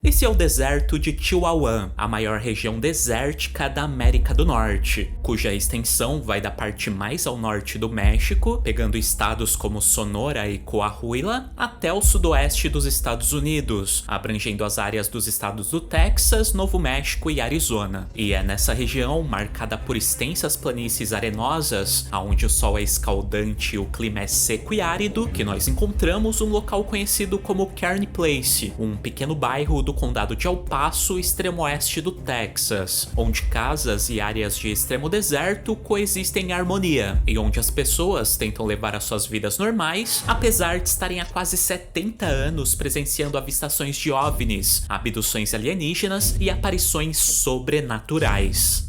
Esse é o deserto de Chihuahua, a maior região desértica da América do Norte, cuja extensão vai da parte mais ao norte do México, pegando estados como Sonora e Coahuila, até o sudoeste dos Estados Unidos, abrangendo as áreas dos estados do Texas, Novo México e Arizona. E é nessa região, marcada por extensas planícies arenosas, onde o sol é escaldante e o clima é seco e árido, que nós encontramos um local conhecido como Kearney Place, um pequeno bairro do condado de El Paso, extremo oeste do Texas, onde casas e áreas de extremo deserto coexistem em harmonia, e onde as pessoas tentam levar as suas vidas normais, apesar de estarem há quase 70 anos presenciando avistações de OVNIs, abduções alienígenas e aparições sobrenaturais.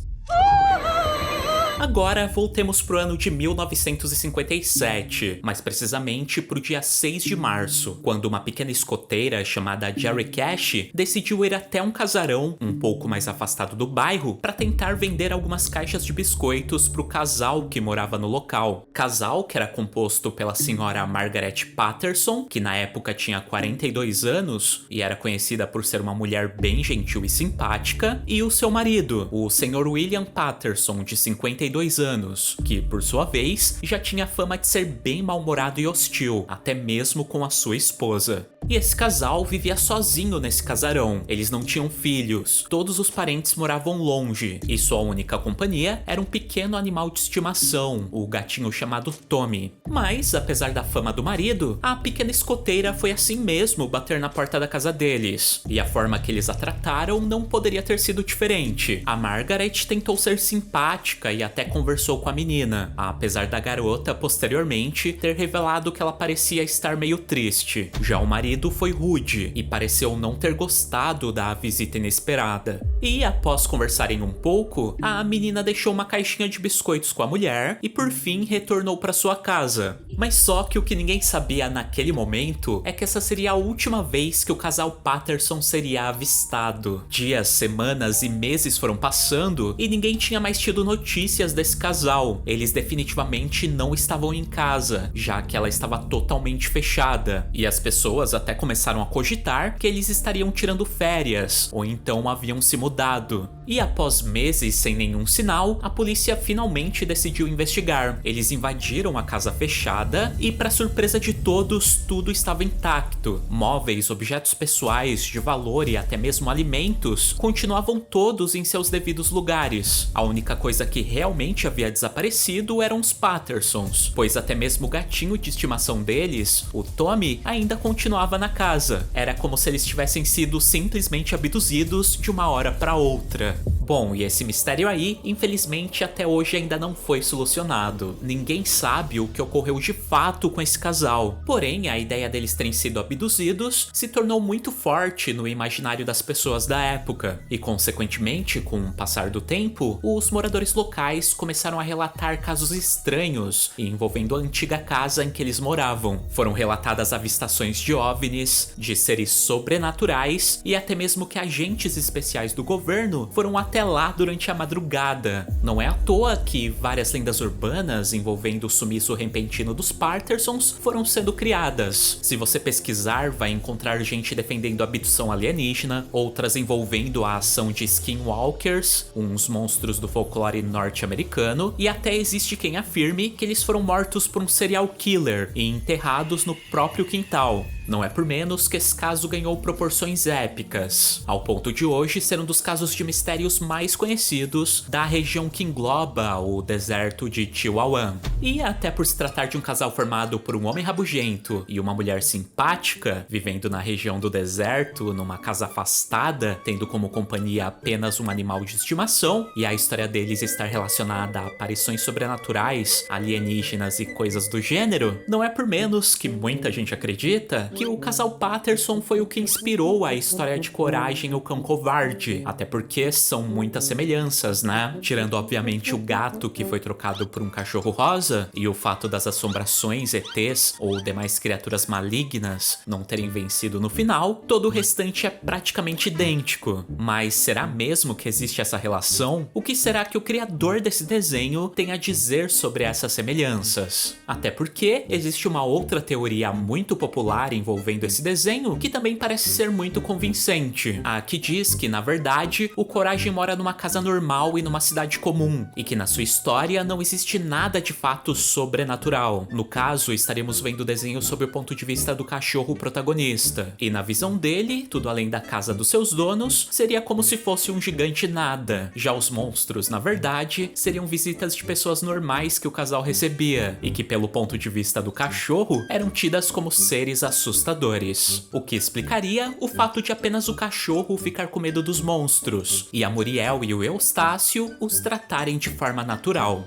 Agora voltemos pro ano de 1957, mais precisamente pro dia 6 de março, quando uma pequena escoteira chamada Jerry Cash decidiu ir até um casarão um pouco mais afastado do bairro para tentar vender algumas caixas de biscoitos pro casal que morava no local. Casal que era composto pela senhora Margaret Patterson, que na época tinha 42 anos e era conhecida por ser uma mulher bem gentil e simpática, e o seu marido, o Sr. William Patterson, de 52 anos, que, por sua vez, já tinha fama de ser bem mal-humorado e hostil, até mesmo com a sua esposa. E esse casal vivia sozinho nesse casarão. Eles não tinham filhos, todos os parentes moravam longe, e sua única companhia era um pequeno animal de estimação, o gatinho chamado Tommy. Mas, apesar da fama do marido, a pequena escoteira foi assim mesmo bater na porta da casa deles. E a forma que eles a trataram não poderia ter sido diferente. A Margaret tentou ser simpática e até conversou com a menina, apesar da garota, posteriormente, ter revelado que ela parecia estar meio triste. Já o marido foi rude e pareceu não ter gostado da visita inesperada. E após conversarem um pouco, a menina deixou uma caixinha de biscoitos com a mulher e por fim retornou para sua casa. Mas só que o que ninguém sabia naquele momento é que essa seria a última vez que o casal Patterson seria avistado. Dias, semanas e meses foram passando e ninguém tinha mais tido notícias desse casal. Eles definitivamente não estavam em casa, já que ela estava totalmente fechada. E as pessoas até começaram a cogitar que eles estariam tirando férias, ou então haviam se mudado. E após meses sem nenhum sinal, a polícia finalmente decidiu investigar. Eles invadiram a casa fechada e, para surpresa de todos, tudo estava intacto. Móveis, objetos pessoais de valor e até mesmo alimentos continuavam todos em seus devidos lugares. A única coisa que realmente havia desaparecido eram os Pattersons, pois até mesmo o gatinho de estimação deles, o Tommy, ainda continuava na casa. Era como se eles tivessem sido simplesmente abduzidos de uma hora para outra. Bom, e esse mistério aí, infelizmente, até hoje ainda não foi solucionado. Ninguém sabe o que ocorreu de fato com esse casal. Porém, a ideia deles terem sido abduzidos se tornou muito forte no imaginário das pessoas da época. E, consequentemente, com o passar do tempo, os moradores locais começaram a relatar casos estranhos envolvendo a antiga casa em que eles moravam. Foram relatadas avistações de OVNIs, de seres sobrenaturais e até mesmo que agentes especiais do governo foram até lá durante a madrugada. Não é à toa que várias lendas urbanas envolvendo o sumiço repentino dos Pattersons foram sendo criadas. Se você pesquisar, vai encontrar gente defendendo a abdução alienígena, outras envolvendo a ação de skinwalkers, uns monstros do folclore norte-americano, e até existe quem afirme que eles foram mortos por um serial killer e enterrados no próprio quintal. Não é por menos que esse caso ganhou proporções épicas, ao ponto de hoje ser um dos casos de mistérios mais conhecidos da região que engloba o deserto de Chihuahua. E até por se tratar de um casal formado por um homem rabugento e uma mulher simpática, vivendo na região do deserto, numa casa afastada, tendo como companhia apenas um animal de estimação, e a história deles estar relacionada a aparições sobrenaturais, alienígenas e coisas do gênero, não é por menos que muita gente acredita que o casal Patterson foi o que inspirou a história de Coragem, o Cão Covarde, até porque são muitas semelhanças, né? Tirando obviamente o gato que foi trocado por um cachorro rosa e o fato das assombrações, ETs ou demais criaturas malignas não terem vencido no final, todo o restante é praticamente idêntico. Mas será mesmo que existe essa relação? O que será que o criador desse desenho tem a dizer sobre essas semelhanças? Até porque existe uma outra teoria muito popular envolvendo envolvendo esse desenho que também parece ser muito convincente. A que diz que, na verdade, o Coragem mora numa casa normal e numa cidade comum, e que na sua história não existe nada de fato sobrenatural. No caso, estaremos vendo o desenho sob o ponto de vista do cachorro protagonista, e na visão dele, tudo além da casa dos seus donos, seria como se fosse um gigante nada. Já os monstros, na verdade, seriam visitas de pessoas normais que o casal recebia, e que pelo ponto de vista do cachorro, eram tidas como seres assustadores. O que explicaria o fato de apenas o cachorro ficar com medo dos monstros, e a Muriel e o Eustácio os tratarem de forma natural.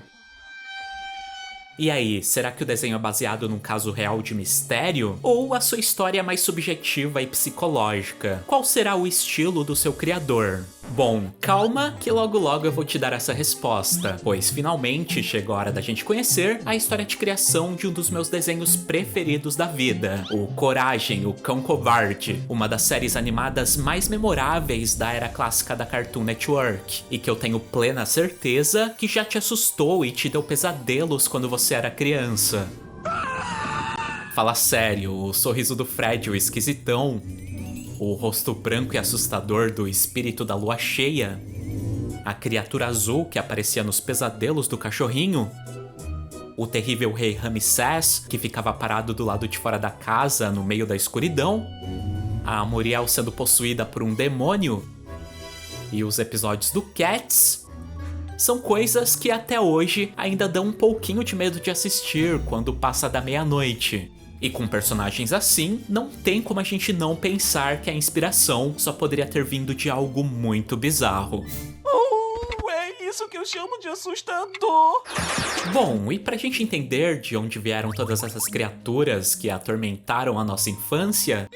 E aí, será que o desenho é baseado num caso real de mistério? Ou a sua história é mais subjetiva e psicológica? Qual será o estilo do seu criador? Bom, calma que logo logo eu vou te dar essa resposta, pois finalmente chegou a hora da gente conhecer a história de criação de um dos meus desenhos preferidos da vida, o Coragem, o Cão Covarde, uma das séries animadas mais memoráveis da era clássica da Cartoon Network, e que eu tenho plena certeza que já te assustou e te deu pesadelos quando você era criança. Fala sério, o sorriso do Fred, o esquisitão, o rosto branco e assustador do espírito da lua cheia, a criatura azul que aparecia nos pesadelos do cachorrinho, o terrível rei Ramsés, que ficava parado do lado de fora da casa no meio da escuridão, a Muriel sendo possuída por um demônio, e os episódios do Cats são coisas que até hoje ainda dão um pouquinho de medo de assistir quando passa da meia-noite. E com personagens assim, não tem como a gente não pensar que a inspiração só poderia ter vindo de algo muito bizarro. É isso que eu chamo de assustador. Bom, e pra gente entender de onde vieram todas essas criaturas que atormentaram a nossa infância,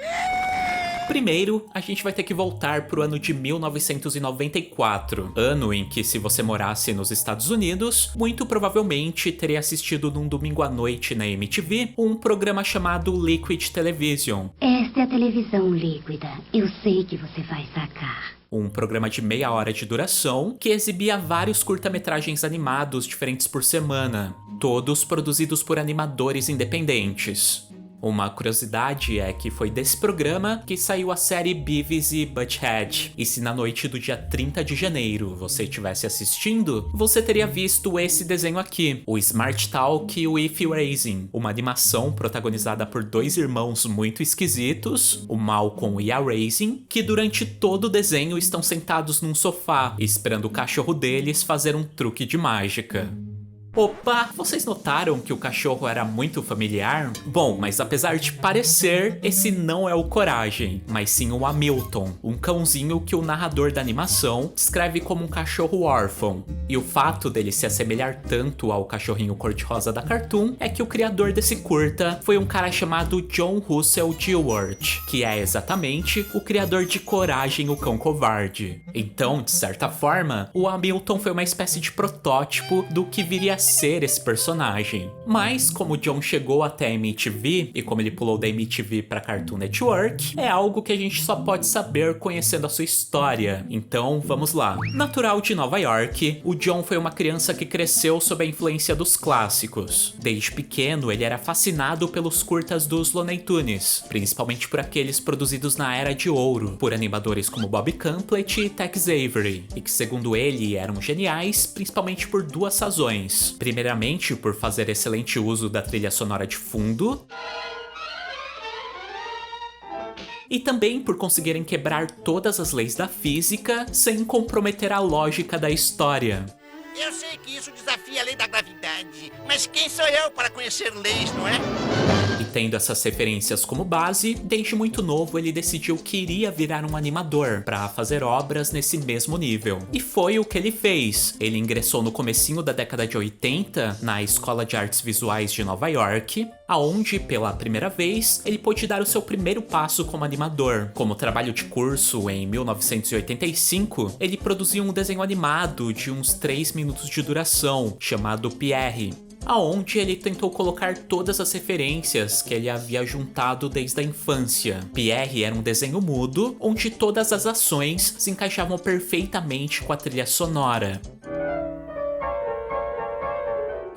primeiro, a gente vai ter que voltar pro ano de 1994, ano em que, se você morasse nos Estados Unidos, muito provavelmente teria assistido num domingo à noite na MTV um programa chamado Liquid Television. Esta é a televisão líquida. Eu sei que você vai sacar. Um programa de meia hora de duração que exibia vários curta-metragens animados diferentes por semana, todos produzidos por animadores independentes. Uma curiosidade é que foi desse programa que saiu a série Beavis e Butthead, e se na noite do dia 30 de janeiro você estivesse assistindo, você teria visto esse desenho aqui, o Smart Talk with Raising, uma animação protagonizada por dois irmãos muito esquisitos, o Malcolm e a Raising, que durante todo o desenho estão sentados num sofá, esperando o cachorro deles fazer um truque de mágica. Opa, vocês notaram que o cachorro era muito familiar? Bom, mas apesar de parecer, esse não é o Coragem, mas sim o Hamilton, um cãozinho que o narrador da animação descreve como um cachorro órfão. E o fato dele se assemelhar tanto ao cachorrinho cor-de-rosa da Cartoon é que o criador desse curta foi um cara chamado John Russell Dilworth, que é exatamente o criador de Coragem, o Cão Covarde. Então, de certa forma, o Hamilton foi uma espécie de protótipo do que viria a ser esse personagem. Mas, como o John chegou até a MTV, e como ele pulou da MTV pra Cartoon Network, é algo que a gente só pode saber conhecendo a sua história. Então, vamos lá. Natural de Nova York, o John foi uma criança que cresceu sob a influência dos clássicos. Desde pequeno, ele era fascinado pelos curtas dos Looney Tunes, principalmente por aqueles produzidos na Era de Ouro, por animadores como Bob Campbell e Tex Avery, e que, segundo ele, eram geniais, principalmente por duas razões. Primeiramente, por fazer excelente uso da trilha sonora de fundo, e também por conseguirem quebrar todas as leis da física sem comprometer a lógica da história. Eu sei que isso desafia a lei da gravidade, mas quem sou eu para conhecer leis, não é? E tendo essas referências como base, desde muito novo ele decidiu que iria virar um animador para fazer obras nesse mesmo nível. E foi o que ele fez. Ele ingressou no comecinho da década de 80 na Escola de Artes Visuais de Nova York, aonde, pela primeira vez, ele pôde dar o seu primeiro passo como animador. Como trabalho de curso, em 1985, ele produziu um desenho animado de uns 3 minutos de duração, chamado Pierre, aonde ele tentou colocar todas as referências que ele havia juntado desde a infância. Pierre era um desenho mudo, onde todas as ações se encaixavam perfeitamente com a trilha sonora.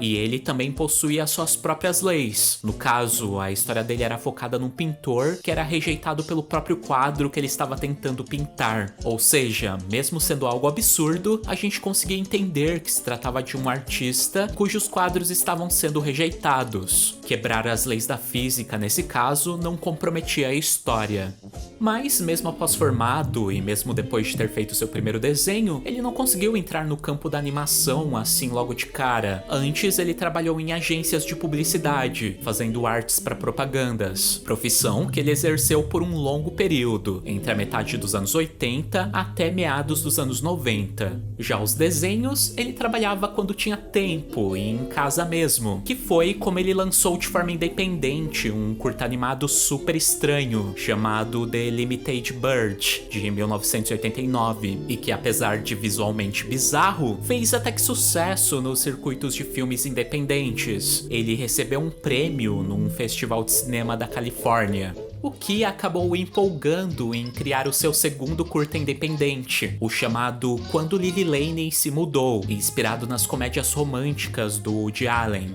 E ele também possuía suas próprias leis. No caso, a história dele era focada num pintor que era rejeitado pelo próprio quadro que ele estava tentando pintar. Ou seja, mesmo sendo algo absurdo, a gente conseguia entender que se tratava de um artista cujos quadros estavam sendo rejeitados. Quebrar as leis da física, nesse caso, não comprometia a história. Mas, mesmo após formado e mesmo depois de ter feito seu primeiro desenho, ele não conseguiu entrar no campo da animação assim logo de cara. Antes, ele trabalhou em agências de publicidade, fazendo artes para propagandas, profissão que ele exerceu por um longo período, entre a metade dos anos 80 até meados dos anos 90. Já os desenhos, ele trabalhava quando tinha tempo e em casa mesmo, que foi como ele lançou de forma independente um curta animado super estranho, chamado The Limited Bird, de 1989, e que apesar de visualmente bizarro, fez até que sucesso nos circuitos de filmes independentes. Ele recebeu um prêmio num festival de cinema da Califórnia, o que acabou o empolgando em criar o seu segundo curta independente, o chamado Quando Lily Lane se Mudou, inspirado nas comédias românticas do Woody Allen.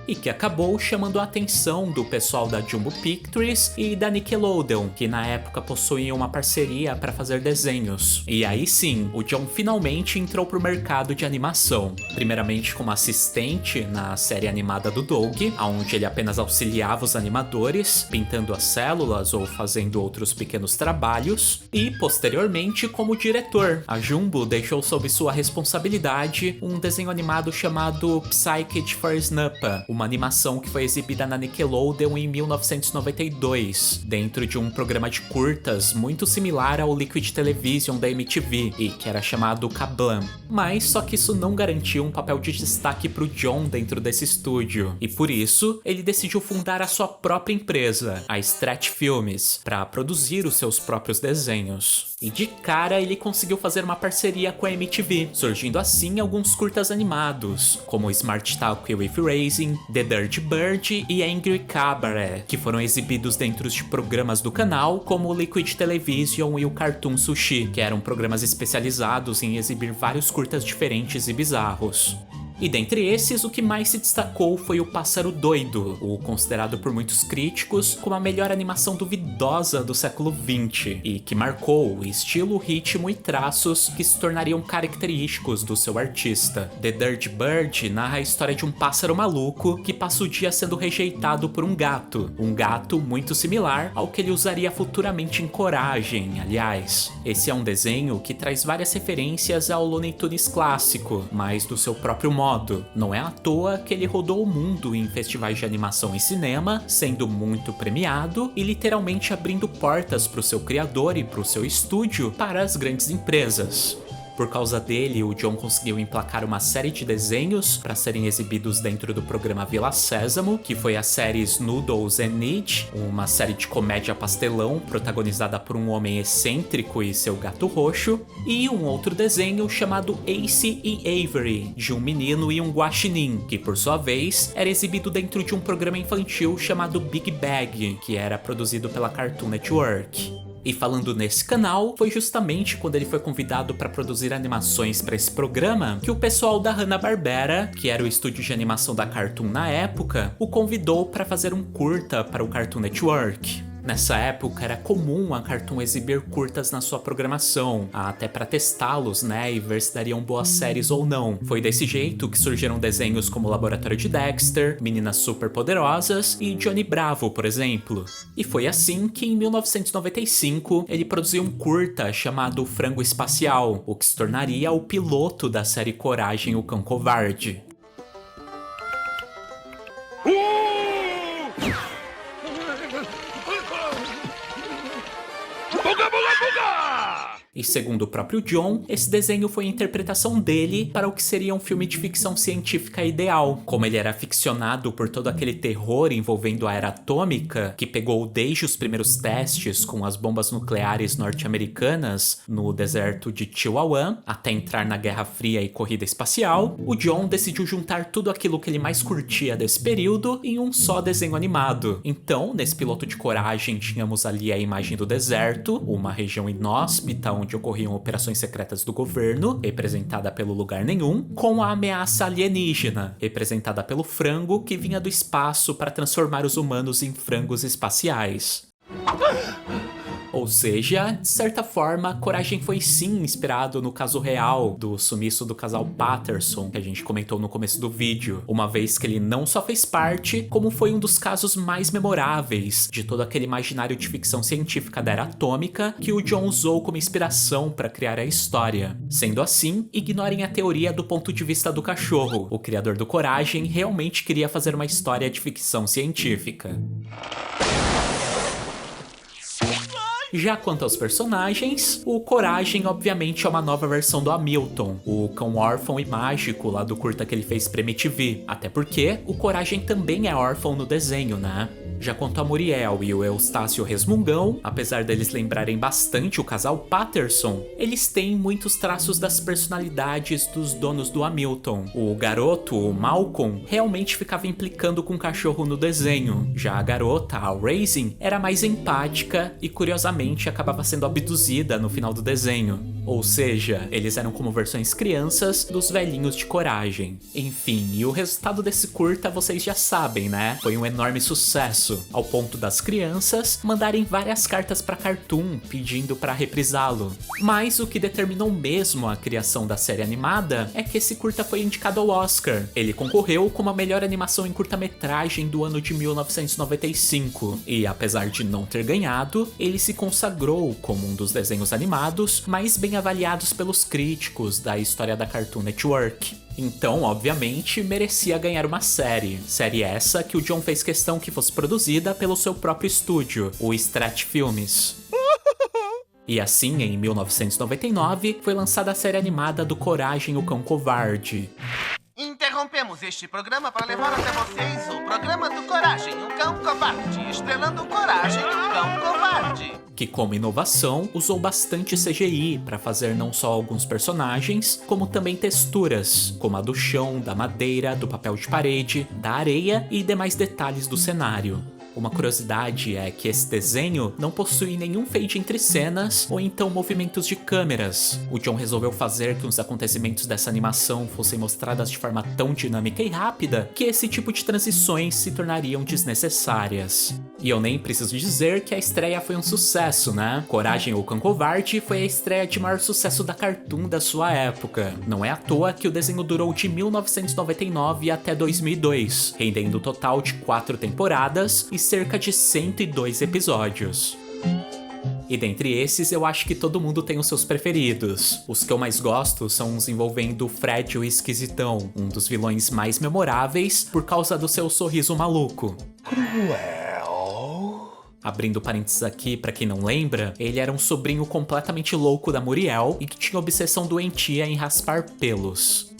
E que acabou chamando a atenção do pessoal da Jumbo Pictures e da Nickelodeon, que na época possuíam uma parceria para fazer desenhos. E aí sim, o John finalmente entrou pro mercado de animação. Primeiramente como assistente na série animada do Doug, onde ele apenas auxiliava os animadores, pintando as células ou fazendo outros pequenos trabalhos. E posteriormente como diretor. A Jumbo deixou sob sua responsabilidade um desenho animado chamado Psyched for Snappa, uma animação que foi exibida na Nickelodeon em 1992, dentro de um programa de curtas muito similar ao Liquid Television da MTV, e que era chamado Kablam. Mas só que isso não garantia um papel de destaque pro John dentro desse estúdio, e por isso ele decidiu fundar a sua própria empresa, a Stretch Films, para produzir os seus próprios desenhos. E de cara ele conseguiu fazer uma parceria com a MTV, surgindo assim alguns curtas animados, como Smart Talk with Racing, The Dirty Bird e Angry Cabaret, que foram exibidos dentro de programas do canal, como o Liquid Television e o Cartoon Sushi, que eram programas especializados em exibir vários curtas diferentes e bizarros. E dentre esses, o que mais se destacou foi o Pássaro Doido, o considerado por muitos críticos como a melhor animação duvidosa do século XX, e que marcou o estilo, ritmo e traços que se tornariam característicos do seu artista. The Dirty Bird narra a história de um pássaro maluco que passa o dia sendo rejeitado por um gato muito similar ao que ele usaria futuramente em Coragem, aliás. Esse é um desenho que traz várias referências ao Looney Tunes clássico, mas do seu próprio modo. Não é à toa que ele rodou o mundo em festivais de animação e cinema, sendo muito premiado e literalmente abrindo portas para o seu criador e para o seu estúdio para as grandes empresas. Por causa dele, o John conseguiu emplacar uma série de desenhos para serem exibidos dentro do programa Vila Sésamo, que foi a série Snoodles and Nidge, uma série de comédia pastelão protagonizada por um homem excêntrico e seu gato roxo, e um outro desenho chamado Ace e Avery, de um menino e um guaxinim, que por sua vez era exibido dentro de um programa infantil chamado Big Bag, que era produzido pela Cartoon Network. E falando nesse canal, foi justamente quando ele foi convidado para produzir animações para esse programa que o pessoal da Hanna-Barbera, que era o estúdio de animação da Cartoon na época, o convidou para fazer um curta para o Cartoon Network. Nessa época era comum a Cartoon exibir curtas na sua programação, até para testá-los, né, e ver se dariam boas séries ou não. Foi desse jeito que surgiram desenhos como Laboratório de Dexter, Meninas Superpoderosas e Johnny Bravo, por exemplo. E foi assim que em 1995 ele produziu um curta chamado Frango Espacial, o que se tornaria o piloto da série Coragem, o Cão Covarde. E segundo o próprio John, esse desenho foi a interpretação dele para o que seria um filme de ficção científica ideal. Como ele era aficionado por todo aquele terror envolvendo a era atômica, que pegou desde os primeiros testes com as bombas nucleares norte-americanas no deserto de Chihuahua, até entrar na Guerra Fria e corrida espacial, o John decidiu juntar tudo aquilo que ele mais curtia desse período em um só desenho animado. Então, nesse piloto de Coragem, tínhamos ali a imagem do deserto, uma região inóspita onde ocorriam operações secretas do governo, representada pelo Lugar Nenhum, com a ameaça alienígena, representada pelo frango que vinha do espaço para transformar os humanos em frangos espaciais. Ou seja, de certa forma, Coragem foi sim inspirado no caso real do sumiço do casal Patterson, que a gente comentou no começo do vídeo, uma vez que ele não só fez parte, como foi um dos casos mais memoráveis de todo aquele imaginário de ficção científica da era atômica que o John usou como inspiração para criar a história. Sendo assim, ignorem a teoria do ponto de vista do cachorro. O criador do Coragem realmente queria fazer uma história de ficção científica. Já quanto aos personagens, o Coragem obviamente é uma nova versão do Hamilton, o cão órfão e mágico lá do curta que ele fez pra MTV, até porque o Coragem também é órfão no desenho, né? Já quanto a Muriel e o Eustácio Resmungão, apesar deles lembrarem bastante o casal Patterson, eles têm muitos traços das personalidades dos donos do Hamilton. O garoto, o Malcolm, realmente ficava implicando com o cachorro no desenho. Já a garota, a Raisin, era mais empática e curiosamente acabava sendo abduzida no final do desenho. Ou seja, eles eram como versões crianças dos velhinhos de Coragem. Enfim, e o resultado desse curta vocês já sabem, né? Foi um enorme sucesso, ao ponto das crianças mandarem várias cartas pra Cartoon pedindo pra reprisá-lo. Mas o que determinou mesmo a criação da série animada é que esse curta foi indicado ao Oscar. Ele concorreu como a melhor animação em curta-metragem do ano de 1995. E apesar de não ter ganhado, ele se consagrou como um dos desenhos animados mais bem avaliados pelos críticos da história da Cartoon Network. Então, obviamente, merecia ganhar uma série. Série essa que o John fez questão que fosse produzida pelo seu próprio estúdio, o Strat Filmes. E assim, em 1999, foi lançada a série animada do Coragem, o Cão Covarde. Interrompemos este programa para levar até vocês o programa do Coragem, o Cão Covarde, estrelando Coragem, o Cão Covarde. Que, como inovação, usou bastante CGI para fazer não só alguns personagens, como também texturas, como a do chão, da madeira, do papel de parede, da areia e demais detalhes do cenário. Uma curiosidade é que esse desenho não possui nenhum fade entre cenas ou então movimentos de câmeras. O John resolveu fazer que os acontecimentos dessa animação fossem mostrados de forma tão dinâmica e rápida que esse tipo de transições se tornariam desnecessárias. E eu nem preciso dizer que a estreia foi um sucesso, né? Coragem, o Cão Covarde foi a estreia de maior sucesso da Cartoon da sua época. Não é à toa que o desenho durou de 1999 até 2002, rendendo um total de 4 temporadas e cerca de 102 episódios. E dentre esses, eu acho que todo mundo tem os seus preferidos. Os que eu mais gosto são os envolvendo Fred o Esquisitão, um dos vilões mais memoráveis por causa do seu sorriso maluco. Cruel. Abrindo parênteses aqui, pra quem não lembra, ele era um sobrinho completamente louco da Muriel e que tinha obsessão doentia em raspar pelos.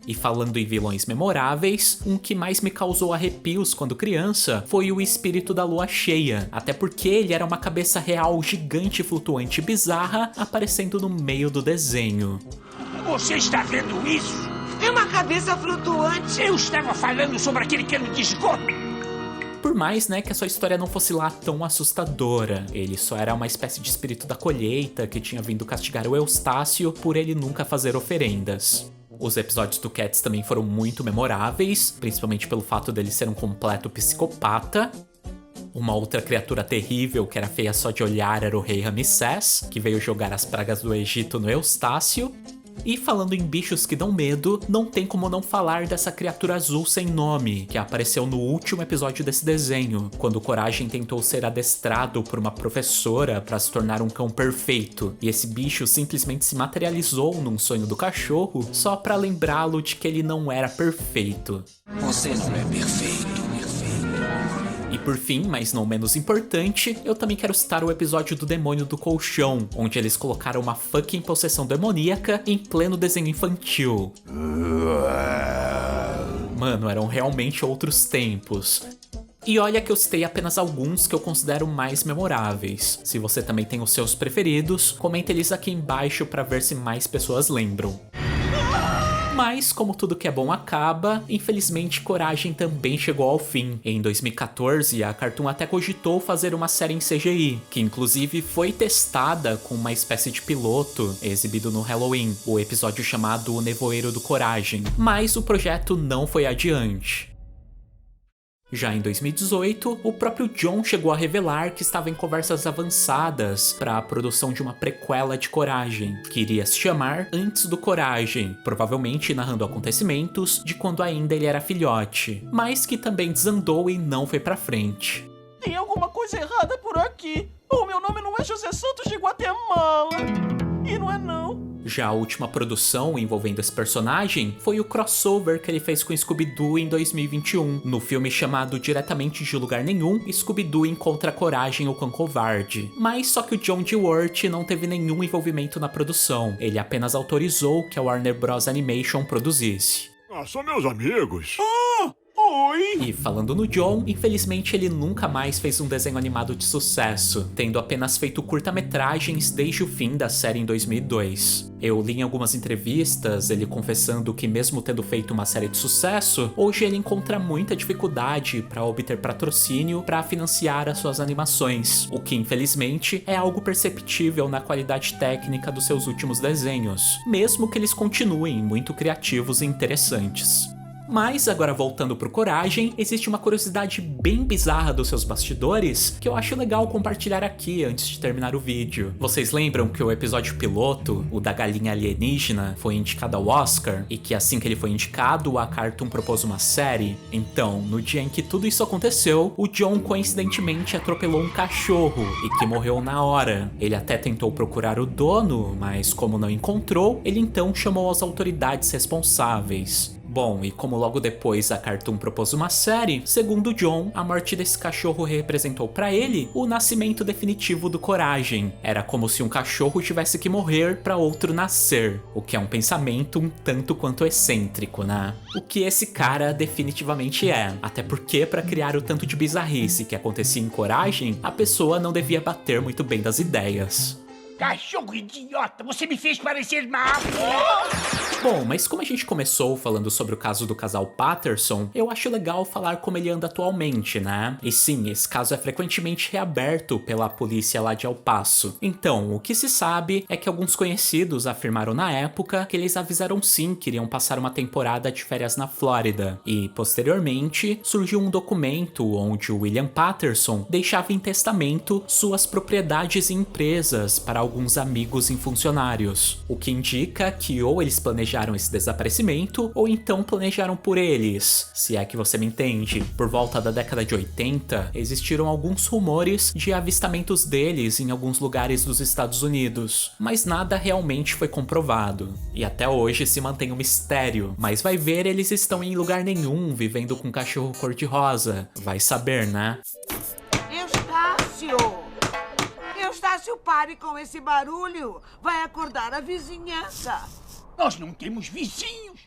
E falando em vilões memoráveis, um que mais me causou arrepios quando criança foi o Espírito da Lua Cheia, até porque ele era uma cabeça real gigante, flutuante e bizarra aparecendo no meio do desenho. Você está vendo isso? É uma cabeça flutuante. Eu estava falando sobre aquele cano de esgoto. Por mais, né, que a sua história não fosse lá tão assustadora, ele só era uma espécie de espírito da colheita que tinha vindo castigar o Eustácio por ele nunca fazer oferendas. Os episódios do Cats também foram muito memoráveis, principalmente pelo fato dele ser um completo psicopata. Uma outra criatura terrível que era feia só de olhar era o rei Ramsés, que veio jogar as pragas do Egito no Eustácio. E falando em bichos que dão medo, não tem como não falar dessa criatura azul sem nome, que apareceu no último episódio desse desenho, quando o Coragem tentou ser adestrado por uma professora para se tornar um cão perfeito, e esse bicho simplesmente se materializou num sonho do cachorro só para lembrá-lo de que ele não era perfeito. Você não é perfeito. E por fim, mas não menos importante, eu também quero citar o episódio do Demônio do Colchão, onde eles colocaram uma fucking possessão demoníaca em pleno desenho infantil. Mano, eram realmente outros tempos. E olha que eu citei apenas alguns que eu considero mais memoráveis. Se você também tem os seus preferidos, comenta eles aqui embaixo pra ver se mais pessoas lembram. Mas, como tudo que é bom acaba, infelizmente Coragem também chegou ao fim. Em 2014, a Cartoon até cogitou fazer uma série em CGI, que inclusive foi testada com uma espécie de piloto exibido no Halloween, o episódio chamado O Nevoeiro do Coragem, mas o projeto não foi adiante. Já em 2018, o próprio John chegou a revelar que estava em conversas avançadas para a produção de uma prequela de Coragem, que iria se chamar Antes do Coragem, provavelmente narrando acontecimentos de quando ainda ele era filhote, mas que também desandou e não foi pra frente. Tem alguma coisa errada por aqui. O meu nome não é José Santos de Guatemala. E não é não. Já a última produção envolvendo esse personagem foi o crossover que ele fez com Scooby-Doo em 2021, no filme chamado Diretamente de Lugar Nenhum, Scooby-Doo Encontra Coragem, o Cão Covarde. Mas só que o Jon Stewart não teve nenhum envolvimento na produção, ele apenas autorizou que a Warner Bros. Animation produzisse. São meus amigos. Oi! E falando no John, infelizmente ele nunca mais fez um desenho animado de sucesso, tendo apenas feito curta-metragens desde o fim da série em 2002. Eu li em algumas entrevistas ele confessando que mesmo tendo feito uma série de sucesso, hoje ele encontra muita dificuldade para obter patrocínio para financiar as suas animações, o que infelizmente é algo perceptível na qualidade técnica dos seus últimos desenhos, mesmo que eles continuem muito criativos e interessantes. Mas, agora voltando pro Coragem, existe uma curiosidade bem bizarra dos seus bastidores que eu acho legal compartilhar aqui antes de terminar o vídeo. Vocês lembram que o episódio piloto, o da galinha alienígena, foi indicado ao Oscar? E que assim que ele foi indicado, a Cartoon propôs uma série? Então, no dia em que tudo isso aconteceu, o John coincidentemente atropelou um cachorro e que morreu na hora. Ele até tentou procurar o dono, mas como não encontrou, ele então chamou as autoridades responsáveis. Bom, e como logo depois a Cartoon propôs uma série, segundo John, a morte desse cachorro representou pra ele o nascimento definitivo do Coragem. Era como se um cachorro tivesse que morrer pra outro nascer, o que é um pensamento um tanto quanto excêntrico, né? O que esse cara definitivamente é, até porque pra criar o tanto de bizarrice que acontecia em Coragem, a pessoa não devia bater muito bem das ideias. Cachorro idiota, você me fez parecer mal. Bom, mas como a gente começou falando sobre o caso do casal Patterson, eu acho legal falar como ele anda atualmente, né? E sim, esse caso é frequentemente reaberto pela polícia lá de El Paso. Então, o que se sabe é que alguns conhecidos afirmaram na época que eles avisaram sim que iriam passar uma temporada de férias na Flórida. E, posteriormente, surgiu um documento onde o William Patterson deixava em testamento suas propriedades e empresas para alguns amigos e funcionários, o que indica que ou eles planejaram esse desaparecimento ou então planejaram por eles, se é que você me entende. Por volta da década de 80, existiram alguns rumores de avistamentos deles em alguns lugares dos Estados Unidos, mas nada realmente foi comprovado. E até hoje se mantém um mistério, mas vai ver, eles estão em lugar nenhum vivendo com um cachorro cor-de-rosa. Vai saber, né? Eustácio, pare com esse barulho. Vai acordar a vizinhança. Nós não temos vizinhos.